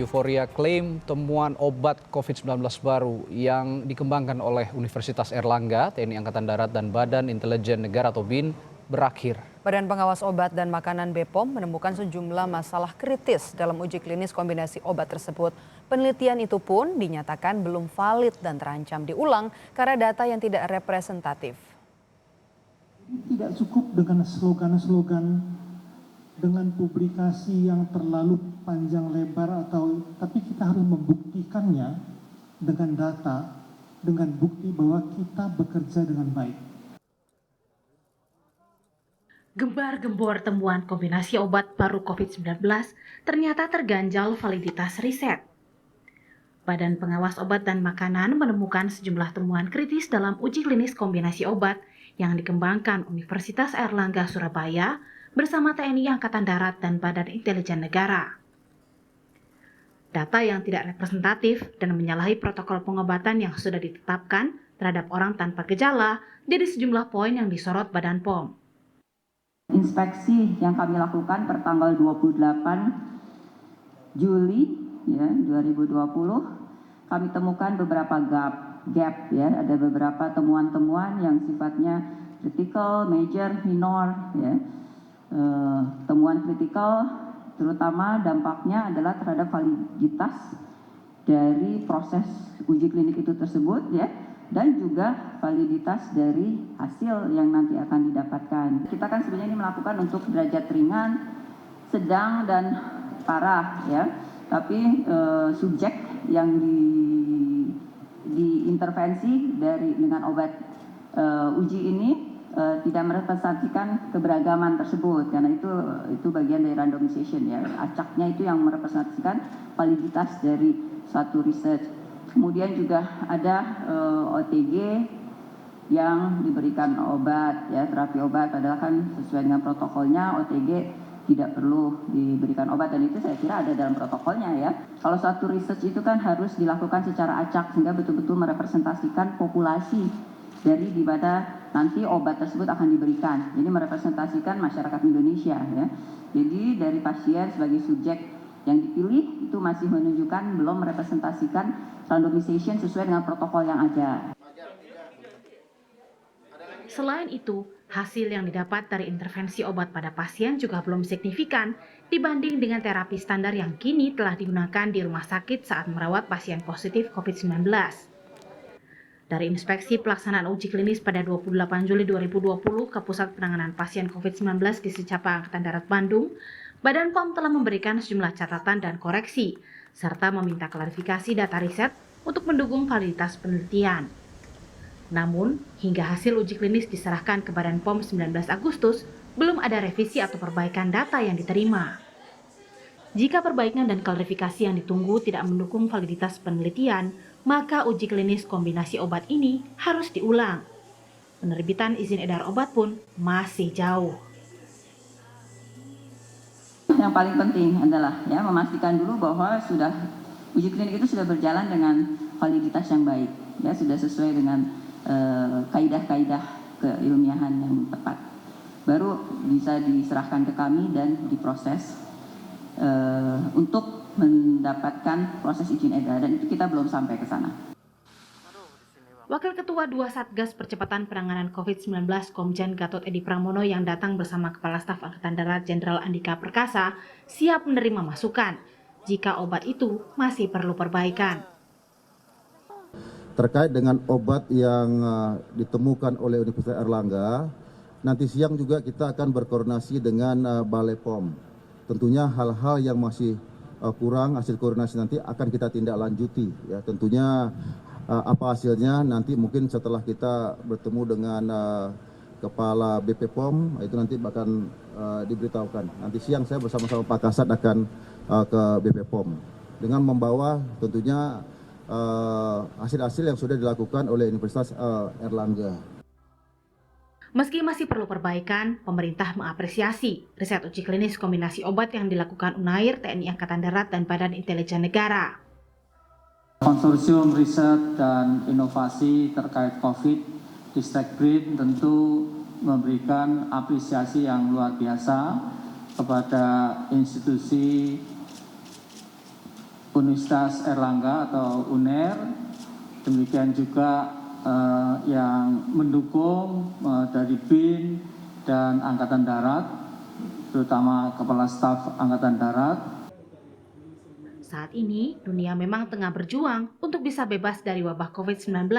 Euforia klaim temuan obat COVID-19 baru yang dikembangkan oleh Universitas Airlangga, TNI Angkatan Darat, dan Badan Intelijen Negara atau BIN berakhir. Badan Pengawas Obat dan Makanan BPOM menemukan sejumlah masalah kritis dalam uji klinis kombinasi obat tersebut. Penelitian itu pun dinyatakan belum valid dan terancam diulang karena data yang tidak representatif. Tidak cukup dengan slogan-slogan, dengan publikasi yang terlalu panjang lebar tapi kita harus membuktikannya dengan data, dengan bukti bahwa kita bekerja dengan baik. Gembar-gembor temuan kombinasi obat baru COVID-19 ternyata terganjal validitas riset. Badan Pengawas Obat dan Makanan menemukan sejumlah temuan kritis dalam uji klinis kombinasi obat yang dikembangkan Universitas Airlangga Surabaya bersama TNI Angkatan Darat dan Badan Intelijen Negara. Data yang tidak representatif dan menyalahi protokol pengobatan yang sudah ditetapkan terhadap orang tanpa gejala jadi sejumlah poin yang disorot Badan POM. Inspeksi yang kami lakukan per tanggal 28 Juli 2020, kami temukan beberapa gap ada beberapa temuan-temuan yang sifatnya critical, major, minor temuan kritikal terutama dampaknya adalah terhadap validitas dari proses uji klinik itu tersebut dan juga validitas dari hasil yang nanti akan didapatkan. Kita kan sebenarnya ini melakukan untuk derajat ringan, sedang dan parah tapi subjek yang diintervensi dengan obat uji ini tidak merepresentasikan keberagaman tersebut karena itu bagian dari randomization acaknya itu yang merepresentasikan validitas dari suatu research. Kemudian juga ada OTG yang diberikan obat terapi obat padahal kan sesuai dengan protokolnya OTG tidak perlu diberikan obat dan itu saya kira ada dalam protokolnya Kalau suatu research itu kan harus dilakukan secara acak sehingga betul-betul merepresentasikan populasi dari di mana nanti obat tersebut akan diberikan. Jadi merepresentasikan masyarakat Indonesia Jadi dari pasien sebagai subjek yang dipilih itu masih menunjukkan belum merepresentasikan randomization sesuai dengan protokol yang ada. Selain itu, hasil yang didapat dari intervensi obat pada pasien juga belum signifikan dibanding dengan terapi standar yang kini telah digunakan di rumah sakit saat merawat pasien positif COVID-19. Dari inspeksi pelaksanaan uji klinis pada 28 Juli 2020 ke Pusat Penanganan Pasien COVID-19 di Secapa Angkatan Darat Bandung, Badan POM telah memberikan sejumlah catatan dan koreksi, serta meminta klarifikasi data riset untuk mendukung validitas penelitian. Namun, hingga hasil uji klinis diserahkan ke Badan POM 19 Agustus, belum ada revisi atau perbaikan data yang diterima. Jika perbaikan dan klarifikasi yang ditunggu tidak mendukung validitas penelitian, maka uji klinis kombinasi obat ini harus diulang. Penerbitan izin edar obat pun masih jauh. Yang paling penting adalah memastikan dulu bahwa uji klinik itu sudah berjalan dengan validitas yang baik, sudah sesuai dengan kaidah-kaidah keilmiahan yang tepat. Baru bisa diserahkan ke kami dan diproses untuk mendapatkan proses izin edar dan itu kita belum sampai ke sana. Wakil Ketua 2 Satgas Percepatan Penanganan COVID-19 Komjen Gatot Edi Pramono yang datang bersama Kepala Staf Angkatan Darat Jenderal Andika Perkasa siap menerima masukan jika obat itu masih perlu perbaikan. Terkait dengan obat yang ditemukan oleh Universitas Airlangga, nanti siang juga kita akan berkoordinasi dengan Balai POM. Tentunya hal-hal yang masih kurang hasil koordinasi nanti akan kita tindak lanjuti tentunya apa hasilnya nanti mungkin setelah kita bertemu dengan Kepala BP POM itu nanti bahkan diberitahukan. Nanti siang saya bersama-sama Pak Kasat akan ke BP POM dengan membawa tentunya hasil-hasil yang sudah dilakukan oleh Universitas Airlangga. Meski masih perlu perbaikan, pemerintah mengapresiasi riset uji klinis kombinasi obat yang dilakukan UNAIR, TNI Angkatan Darat, dan Badan Intelijen Negara. Konsorsium Riset dan Inovasi terkait COVID, Ristekbrin tentu memberikan apresiasi yang luar biasa kepada institusi Universitas Erlangga atau UNER, demikian juga yang mendukung dari BIN dan Angkatan Darat, terutama Kepala Staf Angkatan Darat. Saat ini, dunia memang tengah berjuang untuk bisa bebas dari wabah COVID-19.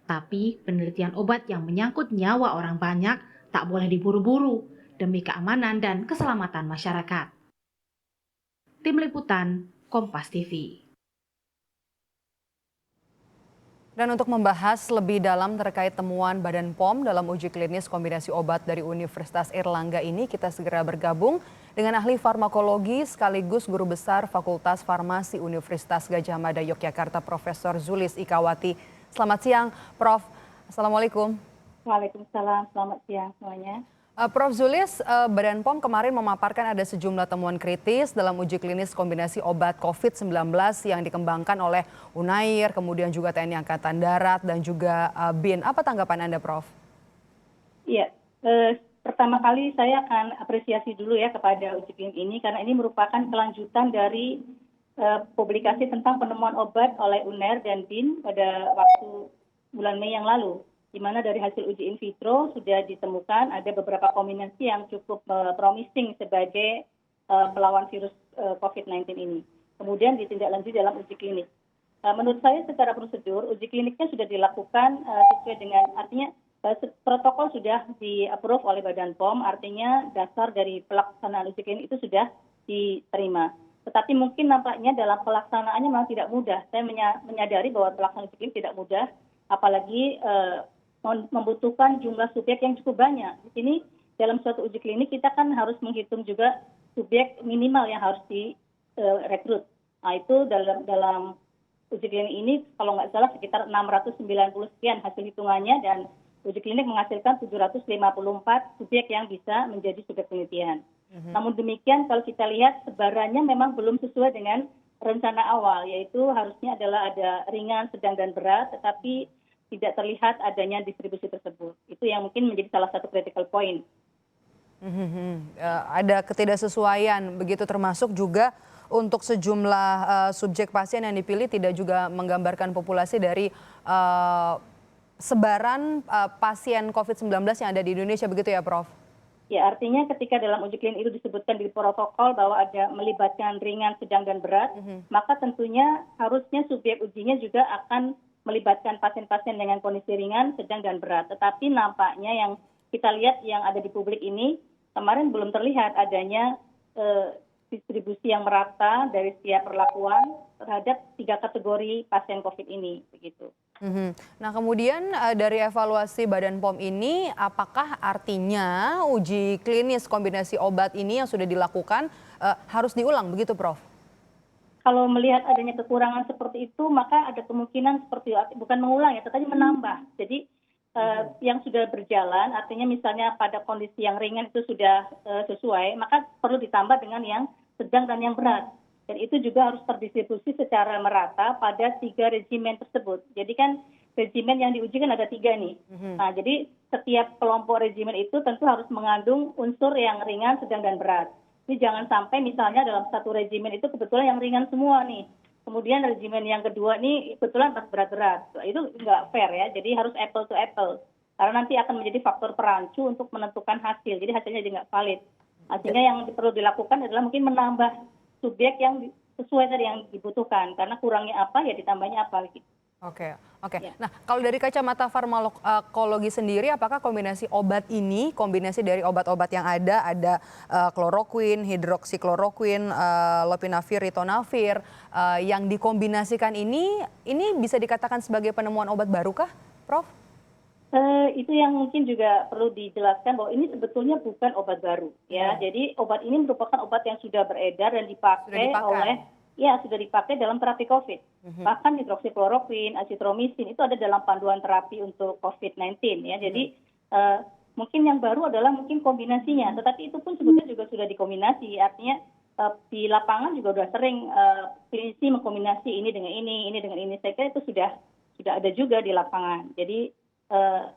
Tapi penelitian obat yang menyangkut nyawa orang banyak tak boleh diburu-buru demi keamanan dan keselamatan masyarakat. Tim Liputan, Kompas TV. Dan untuk membahas lebih dalam terkait temuan Badan POM dalam uji klinis kombinasi obat dari Universitas Airlangga ini, kita segera bergabung dengan ahli farmakologi sekaligus guru besar Fakultas Farmasi Universitas Gadjah Mada Yogyakarta, Profesor Zulis Ikawati. Selamat siang, Prof. Assalamualaikum. Waalaikumsalam, selamat siang semuanya. Prof. Zulis, Badan POM kemarin memaparkan ada sejumlah temuan kritis dalam uji klinis kombinasi obat COVID-19 yang dikembangkan oleh Unair, kemudian juga TNI Angkatan Darat dan juga BIN. Apa tanggapan Anda, Prof? Iya, pertama kali saya akan apresiasi dulu ya kepada uji klinis ini karena ini merupakan kelanjutan dari publikasi tentang penemuan obat oleh Unair dan BIN pada waktu bulan Mei yang lalu, di mana dari hasil uji in vitro sudah ditemukan ada beberapa kombinasi yang cukup promising sebagai pelawan virus COVID-19 ini. Kemudian ditindaklanjuti dalam uji klinik. Menurut saya secara prosedur, uji kliniknya sudah dilakukan sesuai dengan, artinya protokol sudah di-approve oleh Badan POM, artinya dasar dari pelaksanaan uji klinik itu sudah diterima. Tetapi mungkin nampaknya dalam pelaksanaannya memang tidak mudah. Saya menyadari bahwa pelaksanaan uji klinik tidak mudah, apalagi membutuhkan jumlah subjek yang cukup banyak. Di sini dalam suatu uji klinik kita kan harus menghitung juga subjek minimal yang harus direkrut. Nah itu dalam uji klinik ini kalau nggak salah sekitar 690 sekian hasil hitungannya, dan uji klinik menghasilkan 754 subjek yang bisa menjadi subjek penelitian. Namun demikian kalau kita lihat sebarannya memang belum sesuai dengan rencana awal, yaitu harusnya adalah ada ringan, sedang, dan berat, tetapi tidak terlihat adanya distribusi tersebut. Itu yang mungkin menjadi salah satu critical point. Ada ketidaksesuaian, begitu termasuk juga untuk sejumlah subjek pasien yang dipilih tidak juga menggambarkan populasi dari sebaran pasien COVID-19 yang ada di Indonesia, begitu ya, Prof? Ya, artinya ketika dalam uji klinik itu disebutkan di protokol bahwa ada melibatkan ringan, sedang, dan berat, maka tentunya harusnya subjek ujinya juga akan melibatkan pasien-pasien dengan kondisi ringan, sedang, dan berat. Tetapi nampaknya yang kita lihat yang ada di publik ini, kemarin belum terlihat adanya distribusi yang merata dari setiap perlakuan terhadap 3 kategori pasien COVID ini, begitu. Nah kemudian dari evaluasi Badan POM ini, apakah artinya uji klinis kombinasi obat ini yang sudah dilakukan harus diulang, begitu, Prof? Kalau melihat adanya kekurangan seperti itu, maka ada kemungkinan seperti bukan mengulang ya, tetapi menambah. Jadi yang sudah berjalan, artinya misalnya pada kondisi yang ringan itu sudah sesuai, maka perlu ditambah dengan yang sedang dan yang berat. Dan itu juga harus terdistribusi secara merata pada 3 regimen tersebut. Jadi kan regimen yang diuji kan ada 3 nih. Nah, jadi setiap kelompok regimen itu tentu harus mengandung unsur yang ringan, sedang, dan berat. Ini jangan sampai misalnya dalam satu regimen itu kebetulan yang ringan semua nih. Kemudian regimen yang kedua nih kebetulan berat-berat. Itu nggak fair ya, jadi harus apple to apple. Karena nanti akan menjadi faktor perancu untuk menentukan hasil, jadi hasilnya jadi nggak valid. Sehingga yang perlu dilakukan adalah mungkin menambah subjek yang sesuai dari yang dibutuhkan. Karena kurangnya apa ya ditambahnya apa gitu. Oke. Ya. Nah, kalau dari kacamata farmakologi sendiri, apakah kombinasi obat ini, kombinasi dari obat-obat yang ada kloroquine, hidroksikloroquine, lopinavir, ritonavir, yang dikombinasikan ini bisa dikatakan sebagai penemuan obat baru kah, Prof? Itu yang mungkin juga perlu dijelaskan bahwa ini sebetulnya bukan obat baru, ya. Jadi obat ini merupakan obat yang sudah beredar dan dipakai sudah dipakai dalam terapi COVID. Bahkan hidroksikloroquine, azitromisin itu ada dalam panduan terapi untuk COVID-19 ya. Jadi mungkin yang baru adalah mungkin kombinasinya, tetapi itu pun sebetulnya juga sudah dikombinasi. Artinya di lapangan juga sudah sering klinisi mengkombinasi ini dengan ini dengan ini. Saya kira itu sudah ada juga di lapangan. Jadi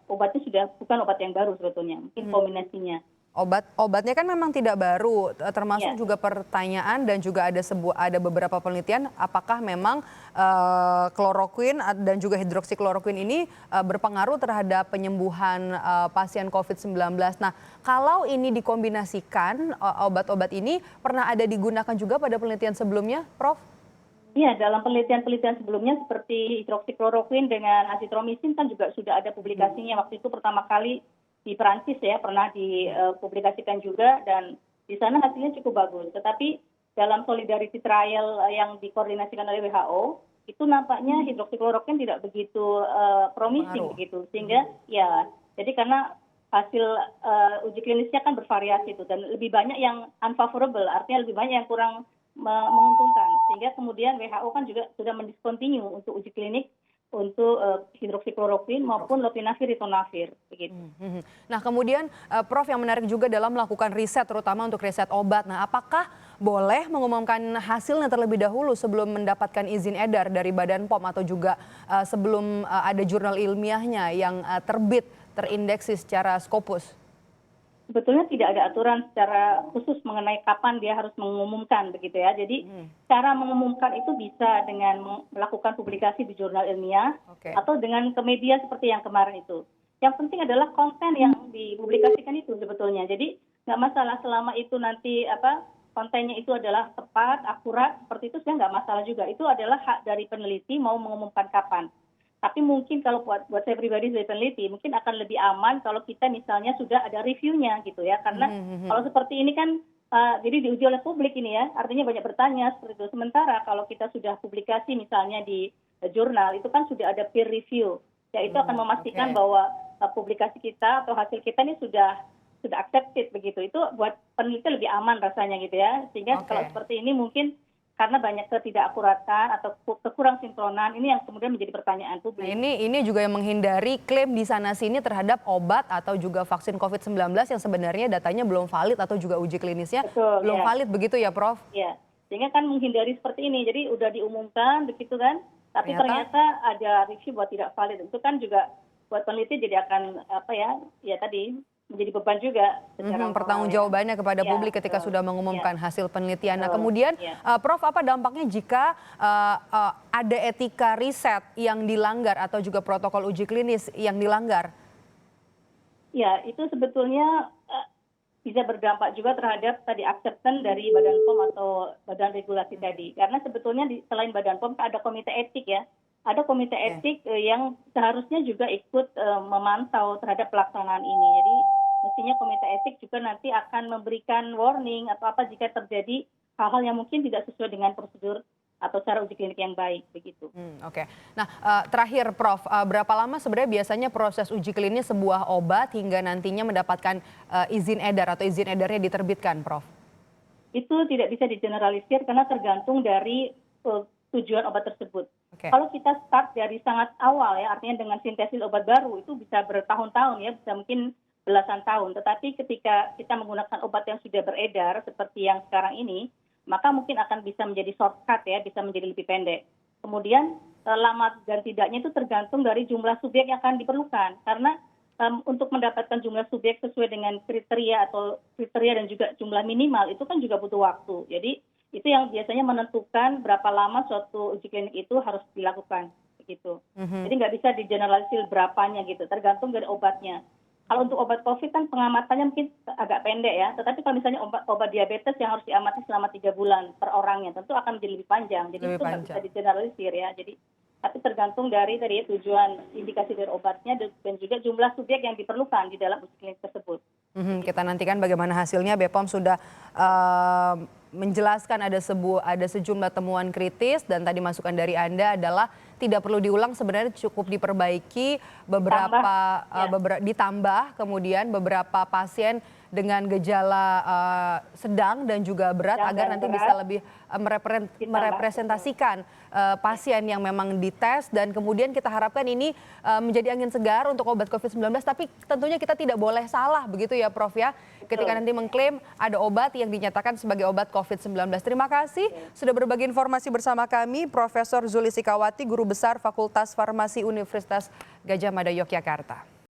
obatnya sudah bukan obat yang baru sebetulnya, mungkin kombinasinya. Obatnya kan memang tidak baru, termasuk Ya. juga pertanyaan dan juga ada beberapa penelitian apakah memang kloroquine dan juga hidroksikloroquine ini berpengaruh terhadap penyembuhan pasien COVID-19. Nah, kalau ini dikombinasikan obat-obat ini pernah ada digunakan juga pada penelitian sebelumnya, Prof? Iya, dalam penelitian-penelitian sebelumnya seperti hidroksikloroquine dengan azitromisin kan juga sudah ada publikasinya. Waktu itu pertama kali di Perancis ya, pernah dipublikasikan juga dan di sana hasilnya cukup bagus. Tetapi dalam solidarity trial yang dikoordinasikan oleh WHO, itu nampaknya hidroksikloroquine tidak begitu promising begitu. Sehingga ya, jadi karena hasil uji klinisnya kan bervariasi itu dan lebih banyak yang unfavorable, artinya lebih banyak yang kurang menguntungkan. Sehingga kemudian WHO kan juga sudah mendiscontinue untuk uji klinik untuk hidroksikloroquine maupun lopinavir ritonavir begitu. Nah, kemudian Prof, yang menarik juga dalam melakukan riset terutama untuk riset obat. Nah, apakah boleh mengumumkan hasilnya terlebih dahulu sebelum mendapatkan izin edar dari Badan POM atau juga sebelum ada jurnal ilmiahnya yang terindeksi secara Scopus? Sebetulnya tidak ada aturan secara khusus mengenai kapan dia harus mengumumkan begitu ya. Jadi cara mengumumkan itu bisa dengan melakukan publikasi di jurnal ilmiah atau dengan ke media seperti yang kemarin itu. Yang penting adalah konten yang dipublikasikan itu sebetulnya. Jadi nggak masalah selama itu nanti kontennya itu adalah tepat, akurat, seperti itu sebenarnya nggak masalah juga. Itu adalah hak dari peneliti mau mengumumkan kapan. Tapi mungkin kalau buat saya pribadi sebagai peneliti, mungkin akan lebih aman kalau kita misalnya sudah ada reviewnya gitu ya. Karena kalau seperti ini kan, jadi diuji oleh publik ini ya, artinya banyak bertanya seperti itu. Sementara kalau kita sudah publikasi misalnya di jurnal, itu kan sudah ada peer review. Ya itu akan memastikan bahwa publikasi kita atau hasil kita ini sudah accepted begitu. Itu buat peneliti lebih aman rasanya gitu ya. Sehingga kalau seperti ini mungkin karena banyak ketidakakuratan atau kekurang sinkronan ini yang kemudian menjadi pertanyaan publik. Nah, ini juga yang menghindari klaim di sana sini terhadap obat atau juga vaksin COVID-19 yang sebenarnya datanya belum valid atau juga uji klinisnya belum valid begitu ya, Prof? Iya, sehingga kan menghindari seperti ini. Jadi udah diumumkan begitu kan, tapi ternyata ada review buat tidak valid. Itu kan juga buat peneliti jadi akan ya tadi menjadi beban juga pertanggungjawabannya kepada publik ketika sudah mengumumkan hasil penelitian. Nah, kemudian Prof, apa dampaknya jika ada etika riset yang dilanggar atau juga protokol uji klinis yang dilanggar? Ya, itu sebetulnya bisa berdampak juga terhadap tadi acceptance dari Badan POM atau badan regulasi tadi. Karena sebetulnya selain Badan POM ada komite etik ya. Ada komite etik yang seharusnya juga ikut memantau terhadap pelaksanaan ini. Jadi mestinya komite etik juga nanti akan memberikan warning atau apa jika terjadi hal-hal yang mungkin tidak sesuai dengan prosedur atau cara uji klinik yang baik begitu. Nah, terakhir Prof, berapa lama sebenarnya biasanya proses uji klinis sebuah obat hingga nantinya mendapatkan izin edar atau izin edarnya diterbitkan, Prof? Itu tidak bisa digeneralisir karena tergantung dari tujuan obat tersebut. Kalau kita start dari sangat awal ya, artinya dengan sintesis obat baru itu bisa bertahun-tahun ya, bisa mungkin belasan tahun. Tetapi ketika kita menggunakan obat yang sudah beredar seperti yang sekarang ini, maka mungkin akan bisa menjadi shortcut ya, bisa menjadi lebih pendek. Kemudian lama dan tidaknya itu tergantung dari jumlah subjek yang akan diperlukan. Karena untuk mendapatkan jumlah subjek sesuai dengan kriteria dan juga jumlah minimal itu kan juga butuh waktu. Jadi itu yang biasanya menentukan berapa lama suatu uji klinik itu harus dilakukan begitu. Jadi nggak bisa digeneralisir berapanya gitu, tergantung dari obatnya. Kalau untuk obat COVID kan pengamatannya mungkin agak pendek ya, tetapi kalau misalnya obat diabetes yang harus diamati selama 3 bulan per orangnya, tentu akan menjadi lebih panjang. Jadi itu nggak bisa digeneralisir ya. Jadi tapi tergantung dari tujuan indikasi dari obatnya dan juga jumlah subjek yang diperlukan di dalam uji klinik tersebut. Kita nantikan bagaimana hasilnya. BPOM sudah menjelaskan ada sejumlah temuan kritis dan tadi masukan dari Anda adalah tidak perlu diulang, sebenarnya cukup diperbaiki ditambah kemudian beberapa pasien dengan gejala sedang dan juga berat agar nanti bisa lebih merepresentasikan pasien yang memang dites dan kemudian kita harapkan ini menjadi angin segar untuk obat COVID-19, tapi tentunya kita tidak boleh salah begitu ya Prof ya ketika nanti mengklaim ada obat yang dinyatakan sebagai obat COVID-19. Terima kasih sudah berbagi informasi bersama kami Profesor Zulistikawati, Guru Besar Fakultas Farmasi Universitas Gadjah Mada Yogyakarta.